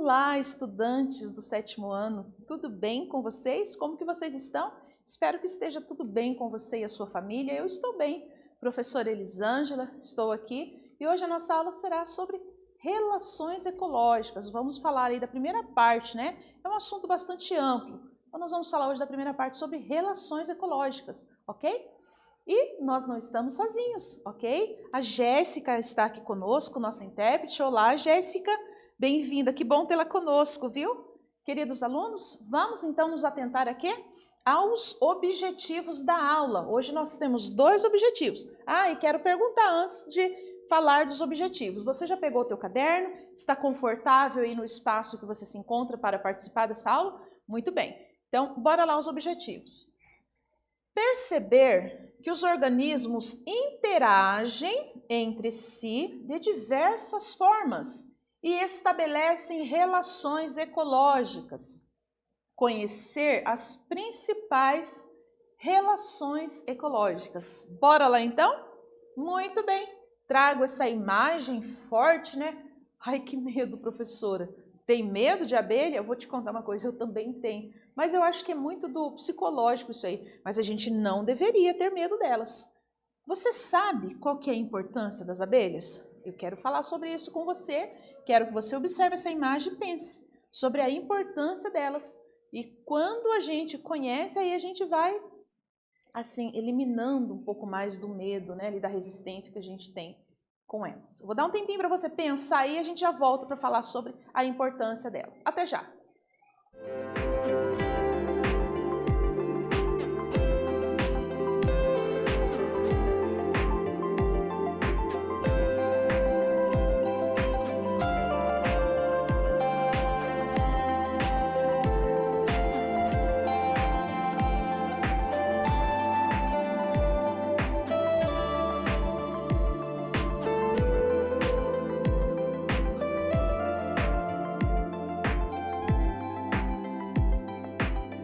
Olá, estudantes do 7º ano, tudo bem com vocês? Como que vocês estão? Espero que esteja tudo bem com você e a sua família. Eu estou bem. Professora Elisângela, estou aqui e hoje a nossa aula será sobre relações ecológicas. Vamos falar aí da primeira parte, né? É um assunto bastante amplo. Então nós vamos falar hoje da primeira parte sobre relações ecológicas, ok? E nós não estamos sozinhos, ok? A Jéssica está aqui conosco, nossa intérprete. Olá, Jéssica. Bem-vinda, que bom tê-la conosco, viu? Queridos alunos, vamos então nos atentar aqui aos objetivos da aula. Hoje nós temos 2 objetivos. E quero perguntar antes de falar dos objetivos. Você já pegou o teu caderno? Está confortável aí no espaço que você se encontra para participar dessa aula? Muito bem. Então, bora lá os objetivos. Perceber que os organismos interagem entre si de diversas formas e estabelecem relações ecológicas. Conhecer as principais relações ecológicas. Bora lá então? Muito bem. Trago essa imagem forte, né? Ai, que medo, professora. Tem medo de abelha? Eu vou te contar uma coisa, eu também tenho. Mas eu acho que é muito do psicológico isso aí. Mas a gente não deveria ter medo delas. Você sabe qual que é a importância das abelhas? Eu quero falar sobre isso com você. Quero que você observe essa imagem e pense sobre a importância delas. E quando a gente conhece, aí a gente vai, assim, eliminando um pouco mais do medo, né, e da resistência que a gente tem com elas. Eu vou dar um tempinho para você pensar e a gente já volta para falar sobre a importância delas. Até já!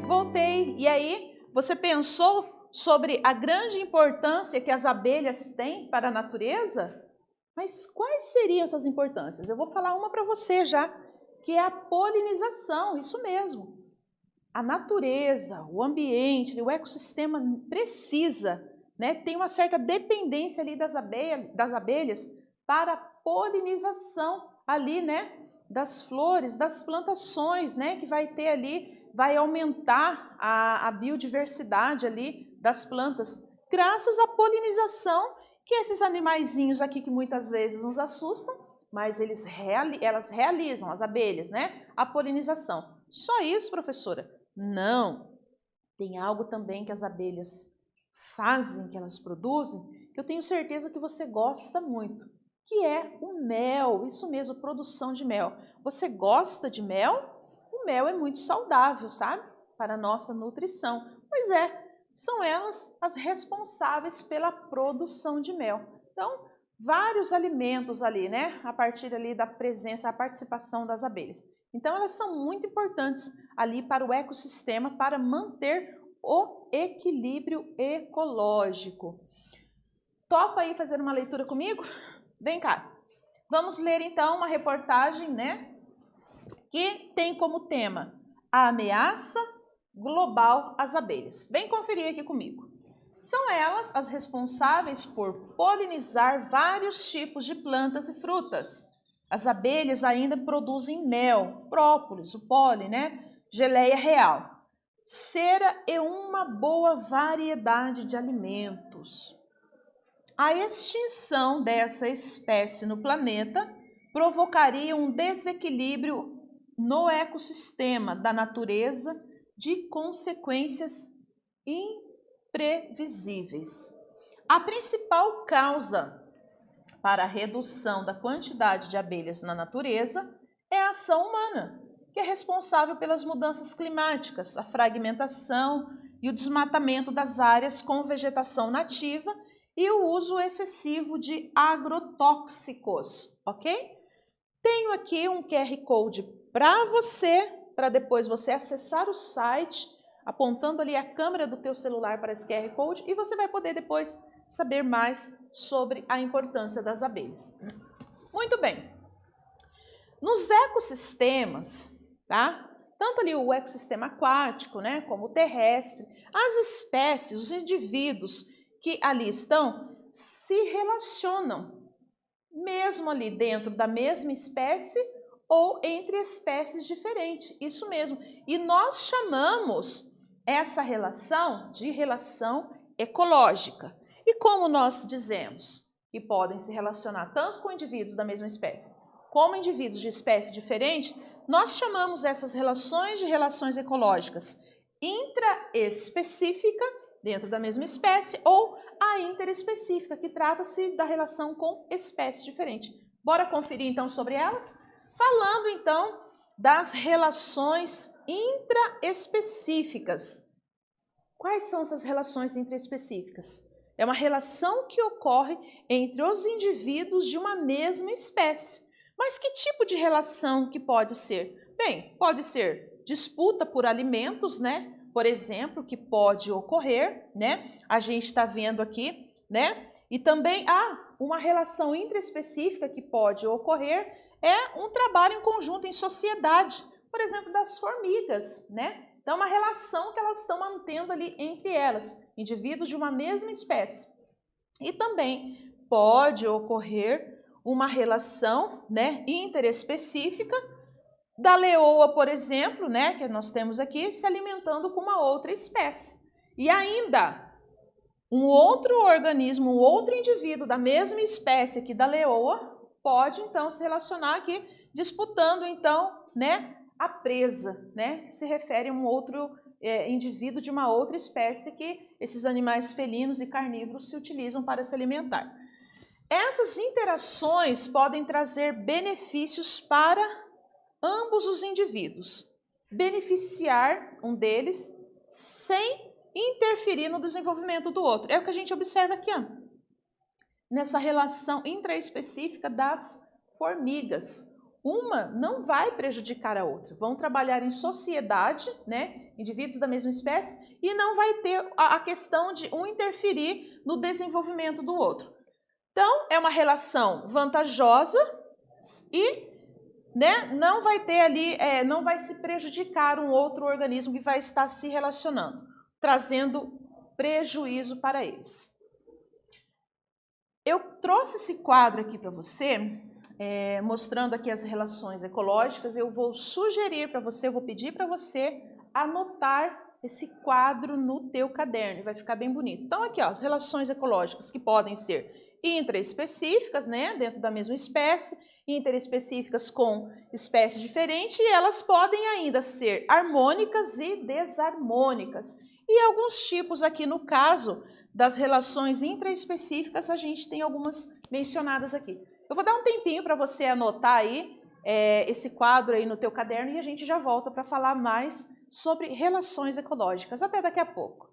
Voltei. E aí, você pensou sobre a grande importância que as abelhas têm para a natureza? Mas quais seriam essas importâncias? Eu vou falar uma para você já, que é a polinização, isso mesmo. A natureza, o ambiente, o ecossistema precisa, né, tem uma certa dependência ali das abelhas para a polinização ali, né, das flores, das plantações, né, que vai ter ali, vai aumentar a biodiversidade ali das plantas, graças à polinização que esses animaizinhos aqui que muitas vezes nos assustam, mas elas realizam, as abelhas, né, a polinização. Só isso, professora? Não. Tem algo também que as abelhas fazem, que elas produzem, que eu tenho certeza que você gosta muito, que é o mel, isso mesmo, produção de mel. Você gosta de mel? O mel é muito saudável, sabe? Para a nossa nutrição. Pois é, são elas as responsáveis pela produção de mel. Então, vários alimentos ali, né? A partir ali da presença, a participação das abelhas. Então, elas são muito importantes ali para o ecossistema, para manter o equilíbrio ecológico. Topa aí fazer uma leitura comigo? Vem cá. Vamos ler então uma reportagem, né? Que tem como tema a ameaça global às abelhas. Vem conferir aqui comigo. São elas as responsáveis por polinizar vários tipos de plantas e frutas. As abelhas ainda produzem mel, própolis, o pólen, né? Geleia real, cera e uma boa variedade de alimentos. A extinção dessa espécie no planeta provocaria um desequilíbrio no ecossistema da natureza de consequências imprevisíveis. A principal causa para a redução da quantidade de abelhas na natureza é a ação humana, que é responsável pelas mudanças climáticas, a fragmentação e o desmatamento das áreas com vegetação nativa e o uso excessivo de agrotóxicos, ok? Tenho aqui um QR Code para você, para depois você acessar o site, apontando ali a câmera do teu celular para esse QR Code e você vai poder depois saber mais sobre a importância das abelhas. Muito bem. Nos ecossistemas, tá? Tanto ali o ecossistema aquático, né, como o terrestre, as espécies, os indivíduos que ali estão se relacionam, mesmo ali dentro da mesma espécie ou entre espécies diferentes, isso mesmo. E nós chamamos essa relação de relação ecológica. E como nós dizemos que podem se relacionar tanto com indivíduos da mesma espécie como indivíduos de espécie diferente, nós chamamos essas relações de relações ecológicas intraespecífica, dentro da mesma espécie, ou a interespecífica, que trata-se da relação com espécies diferentes. Bora conferir então sobre elas? Falando então das relações intraespecíficas. Quais são essas relações intraespecíficas? É uma relação que ocorre entre os indivíduos de uma mesma espécie. Mas que tipo de relação que pode ser? Bem, pode ser disputa por alimentos, né? Por exemplo, que pode ocorrer, né? A gente está vendo aqui, né? E também uma relação intraespecífica que pode ocorrer é um trabalho em conjunto, em sociedade, por exemplo, das formigas, né? Então, uma relação que elas estão mantendo ali entre elas, indivíduos de uma mesma espécie. E também pode ocorrer uma relação, né, interespecífica da leoa, por exemplo, né, que nós temos aqui, se alimentando com uma outra espécie. E ainda, um outro organismo, um outro indivíduo da mesma espécie aqui da leoa, pode, então, se relacionar aqui, disputando, então, né, a presa, né, que se refere a um outro indivíduo de uma outra espécie que esses animais felinos e carnívoros se utilizam para se alimentar. Essas interações podem trazer benefícios para ambos os indivíduos, beneficiar um deles sem interferir no desenvolvimento do outro. É o que a gente observa aqui, ó, nessa relação intraespecífica das formigas. Uma não vai prejudicar a outra, vão trabalhar em sociedade, né, indivíduos da mesma espécie, e não vai ter a questão de um interferir no desenvolvimento do outro. Então, é uma relação vantajosa e, né, não vai ter ali, não vai se prejudicar um outro organismo que vai estar se relacionando, trazendo prejuízo para eles. Eu trouxe esse quadro aqui para você, mostrando aqui as relações ecológicas. Eu vou sugerir para você, eu vou pedir para você anotar esse quadro no teu caderno, vai ficar bem bonito. Então, aqui, ó, as relações ecológicas que podem ser intraespecíficas, né, dentro da mesma espécie, interespecíficas com espécies diferentes, e elas podem ainda ser harmônicas e desarmônicas. E alguns tipos aqui, no caso das relações intraespecíficas, a gente tem algumas mencionadas aqui. Eu vou dar um tempinho para você anotar aí esse quadro aí no teu caderno e a gente já volta para falar mais sobre relações ecológicas. Até daqui a pouco.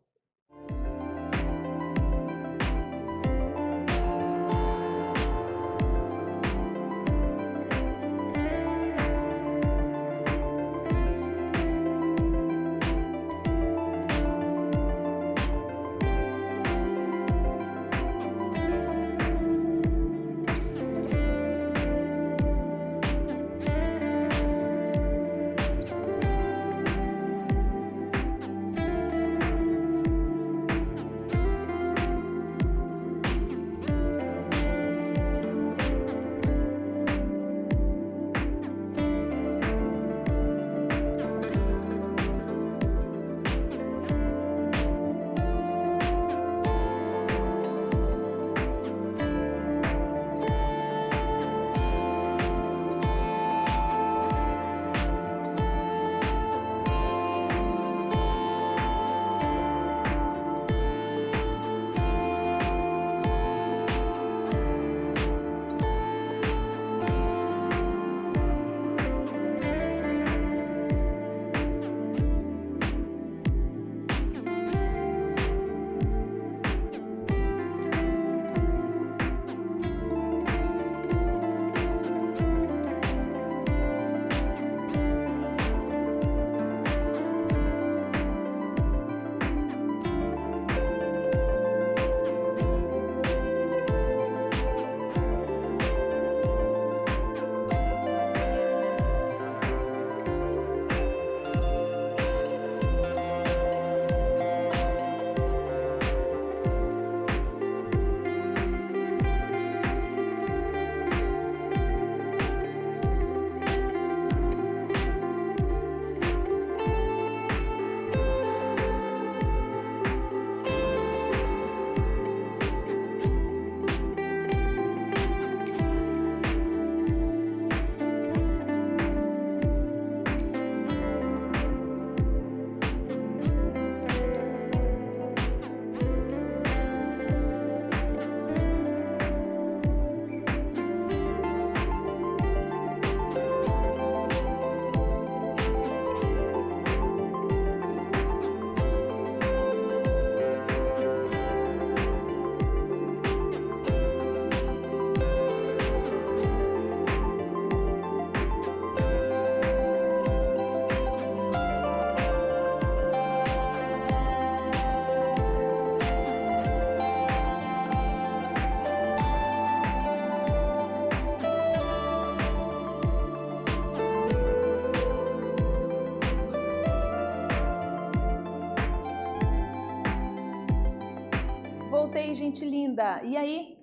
aí, gente linda? E aí?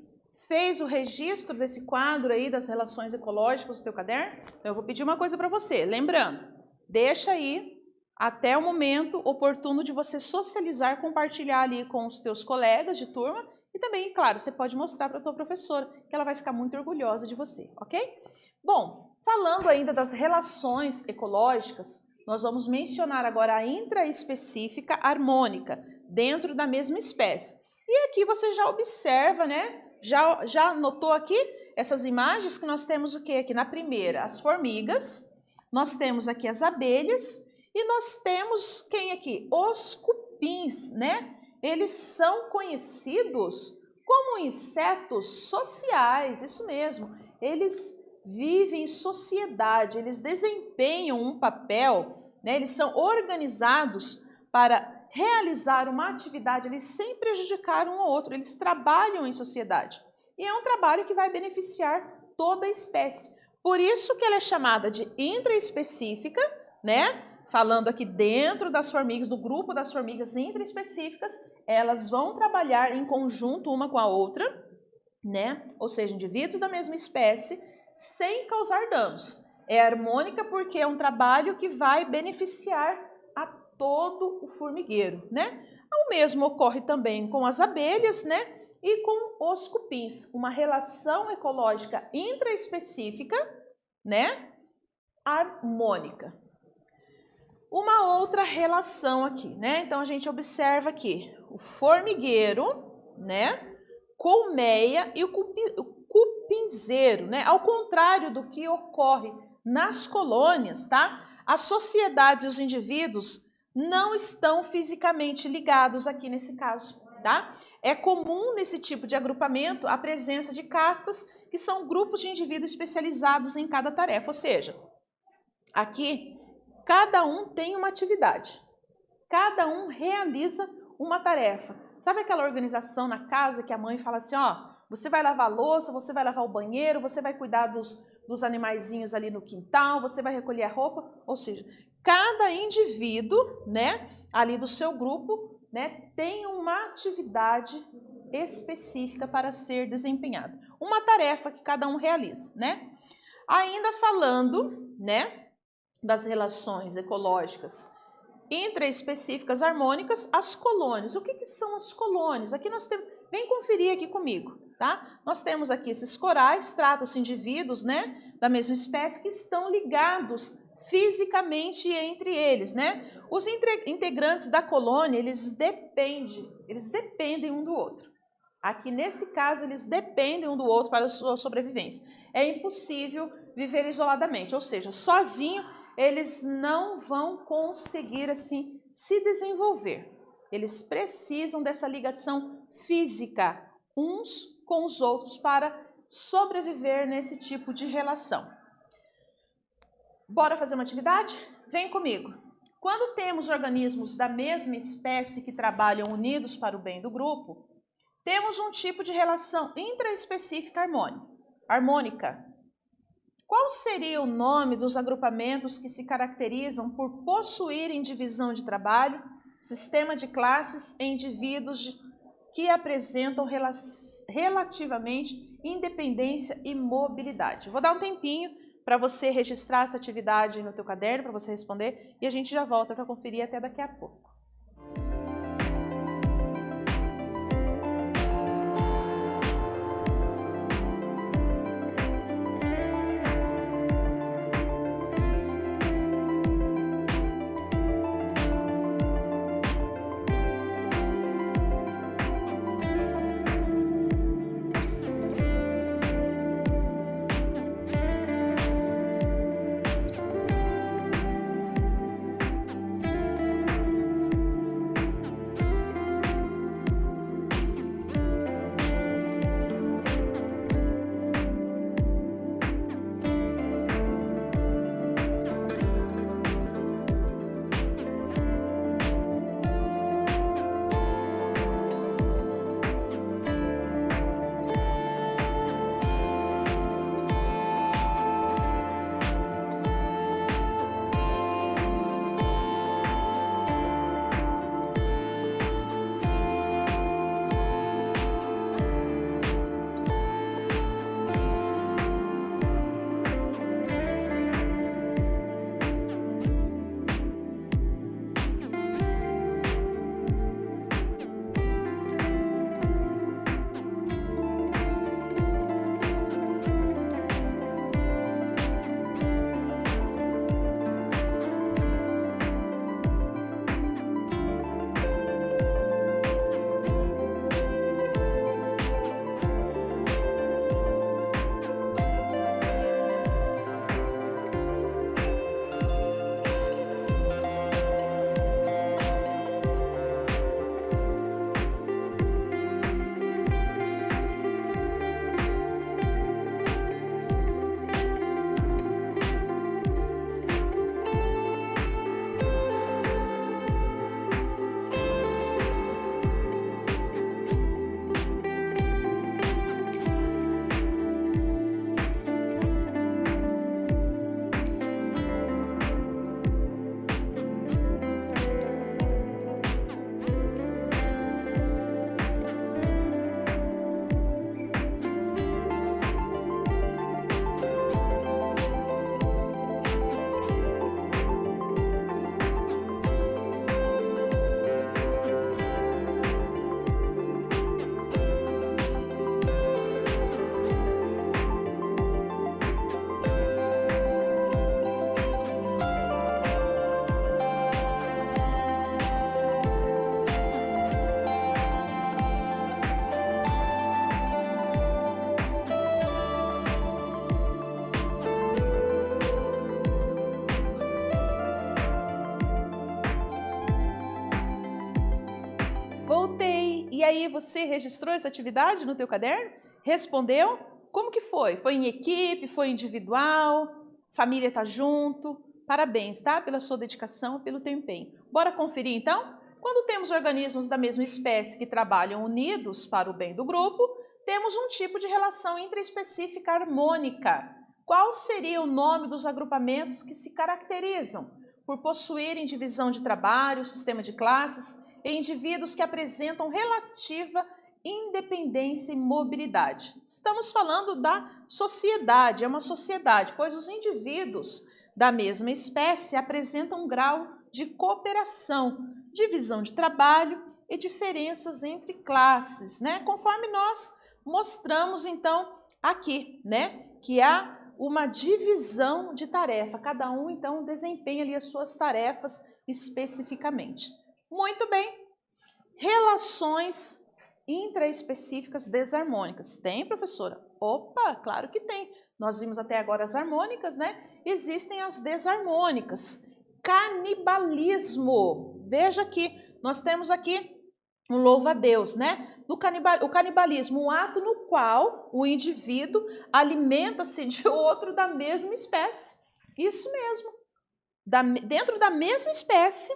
Fez o registro desse quadro aí das relações ecológicas no teu caderno? Então eu vou pedir uma coisa para você, lembrando, deixa aí até o momento oportuno de você socializar, compartilhar ali com os teus colegas de turma e também, claro, você pode mostrar para a tua professora, que ela vai ficar muito orgulhosa de você, ok? Bom, falando ainda das relações ecológicas, nós vamos mencionar agora a intraespecífica harmônica, dentro da mesma espécie. E aqui você já observa, né? Já notou aqui essas imagens que nós temos o que aqui? Na primeira, as formigas, nós temos aqui as abelhas e nós temos quem aqui? Os cupins, né? Eles são conhecidos como insetos sociais, isso mesmo. Eles vivem em sociedade, eles desempenham um papel, né? Eles são organizados para realizar uma atividade, eles sem prejudicar um ao outro, eles trabalham em sociedade. E é um trabalho que vai beneficiar toda a espécie. Por isso que ela é chamada de intraespecífica, né? Falando aqui dentro das formigas, do grupo das formigas intraespecíficas, elas vão trabalhar em conjunto uma com a outra, né? Ou seja, indivíduos da mesma espécie, sem causar danos. É harmônica porque é um trabalho que vai beneficiar todo o formigueiro, né? O mesmo ocorre também com as abelhas, né? E com os cupins, uma relação ecológica intraespecífica, né? Harmônica. Uma outra relação aqui, né? Então a gente observa aqui o formigueiro, né? Colmeia e o cupinzeiro, né? Ao contrário do que ocorre nas colônias, tá? As sociedades e os indivíduos não estão fisicamente ligados aqui nesse caso, tá? É comum nesse tipo de agrupamento a presença de castas, que são grupos de indivíduos especializados em cada tarefa, ou seja, aqui cada um tem uma atividade, cada um realiza uma tarefa. Sabe aquela organização na casa que a mãe fala assim, ó, você vai lavar a louça, você vai lavar o banheiro, você vai cuidar dos animaizinhos ali no quintal, você vai recolher a roupa, ou seja, cada indivíduo, né, ali do seu grupo, né, tem uma atividade específica para ser desempenhada. Uma tarefa que cada um realiza, né? Ainda falando, né, das relações ecológicas intraespecíficas harmônicas, as colônias. O que são as colônias? Aqui nós temos, vem conferir aqui comigo, tá? Nós temos aqui esses corais, tratam-se indivíduos, né, da mesma espécie que estão ligados fisicamente entre eles, né? Os integrantes da colônia, eles dependem um do outro. Aqui nesse caso, eles dependem um do outro para a sua sobrevivência. É impossível viver isoladamente, ou seja, sozinho eles não vão conseguir assim se desenvolver. Eles precisam dessa ligação física uns com os outros para sobreviver nesse tipo de relação. Bora fazer uma atividade? Vem comigo. Quando temos organismos da mesma espécie que trabalham unidos para o bem do grupo, temos um tipo de relação intraespecífica harmônica. Qual seria o nome dos agrupamentos que se caracterizam por possuírem divisão de trabalho, sistema de classes e indivíduos que apresentam relativamente independência e mobilidade? Vou dar um tempinho para você registrar essa atividade no teu caderno, para você responder, e a gente já volta para conferir até daqui a pouco. aí, você registrou essa atividade no teu caderno? Respondeu? Como que foi? Foi em equipe? Foi individual? Família tá junto? Parabéns, tá? Pela sua dedicação, pelo teu empenho. Bora conferir, então? Quando temos organismos da mesma espécie que trabalham unidos para o bem do grupo, temos um tipo de relação intraespecífica harmônica. Qual seria o nome dos agrupamentos que se caracterizam por possuírem divisão de trabalho, sistema de classes e indivíduos que apresentam relativa independência e mobilidade? Estamos falando da sociedade, é uma sociedade, pois os indivíduos da mesma espécie apresentam um grau de cooperação, divisão de trabalho e diferenças entre classes, né? Conforme nós mostramos, então, aqui, né? Que há uma divisão de tarefa, cada um, então, desempenha ali as suas tarefas especificamente. Muito bem. Relações intraespecíficas desarmônicas. Tem, professora? Opa, claro que tem. Nós vimos até agora as harmônicas, né? Existem as desarmônicas. Canibalismo. Veja aqui, nós temos aqui um louva-a-Deus, né? O canibalismo, um ato no qual o indivíduo alimenta-se de outro da mesma espécie. Isso mesmo. Dentro da mesma espécie,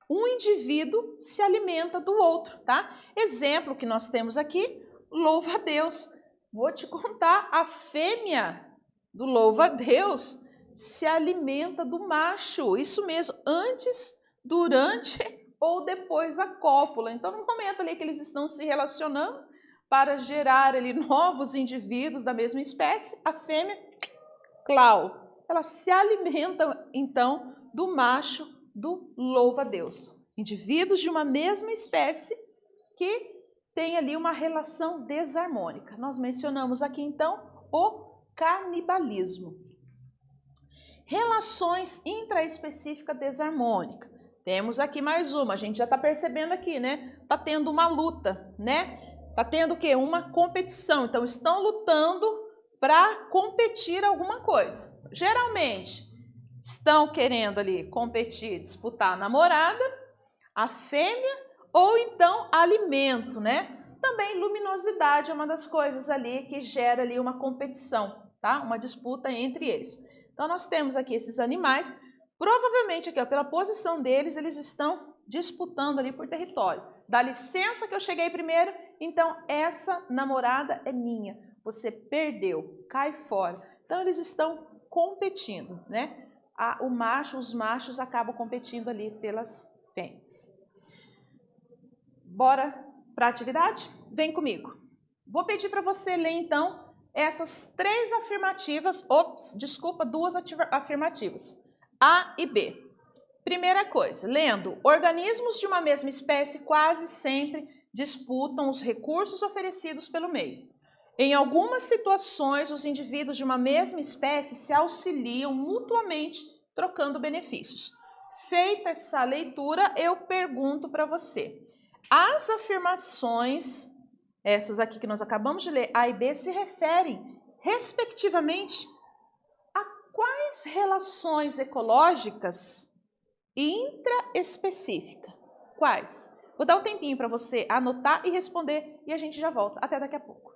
um indivíduo se alimenta do outro, tá? Exemplo que nós temos aqui, louva-a-Deus. Vou te contar, a fêmea do louva-a-Deus se alimenta do macho. Isso mesmo, antes, durante ou depois da cópula. Então, no momento ali que eles estão se relacionando para gerar ali novos indivíduos da mesma espécie, a fêmea, clau, ela se alimenta, então, do macho do louva-a-Deus. Indivíduos de uma mesma espécie que tem ali uma relação desarmônica. Nós mencionamos aqui, então, o canibalismo. Relações intraespecíficas desarmônicas. Temos aqui mais uma, a gente já está percebendo aqui, né? Está tendo uma luta, né? Está tendo o quê? Uma competição. Então, estão lutando para competir alguma coisa. Geralmente, estão querendo ali competir, disputar a namorada, a fêmea, ou então alimento, né? Também luminosidade é uma das coisas ali que gera ali uma competição, tá? Uma disputa entre eles. Então, nós temos aqui esses animais. Provavelmente aqui, ó, pela posição deles, eles estão disputando ali por território. Dá licença que eu cheguei primeiro, então essa namorada é minha. Você perdeu, cai fora. Então eles estão competindo, né? Os machos acabam competindo ali pelas fêmeas. Bora para a atividade? Vem comigo. Vou pedir para você ler então essas três afirmativas, duas afirmativas. A e B. Primeira coisa, lendo, organismos de uma mesma espécie quase sempre disputam os recursos oferecidos pelo meio. Em algumas situações, os indivíduos de uma mesma espécie se auxiliam mutuamente, trocando benefícios. Feita essa leitura, eu pergunto para você, as afirmações, essas aqui que nós acabamos de ler, A e B, se referem, respectivamente, quais relações ecológicas intraespecíficas? Quais? Vou dar um tempinho para você anotar e responder e a gente já volta. Até daqui a pouco.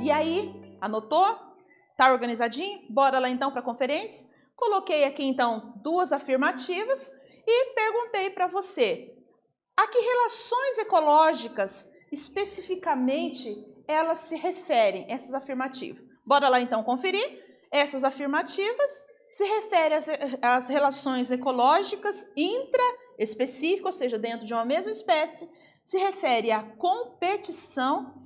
E aí, anotou? Tá organizadinho? Bora lá então para a conferência? Coloquei aqui então 2 afirmativas e perguntei para você, a que relações ecológicas especificamente elas se referem, essas afirmativas? Bora lá então conferir? Essas afirmativas se referem às relações ecológicas intraespecíficas, ou seja, dentro de uma mesma espécie, se refere à competição,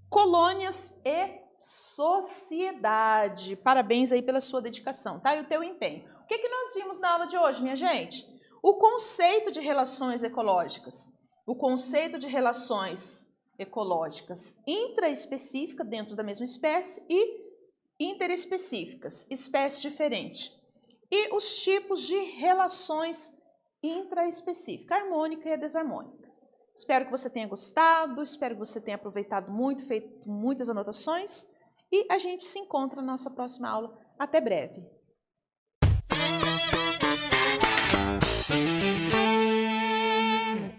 colônias e sociedade. Parabéns aí pela sua dedicação, tá? E o teu empenho. O que nós vimos na aula de hoje, minha gente? O conceito de relações ecológicas. O conceito de relações ecológicas intraespecíficas dentro da mesma espécie e interespecíficas, espécie diferente. E os tipos de relações intraespecíficas, harmônica e desarmônica. Espero que você tenha gostado, espero que você tenha aproveitado muito, feito muitas anotações e a gente se encontra na nossa próxima aula. Até breve!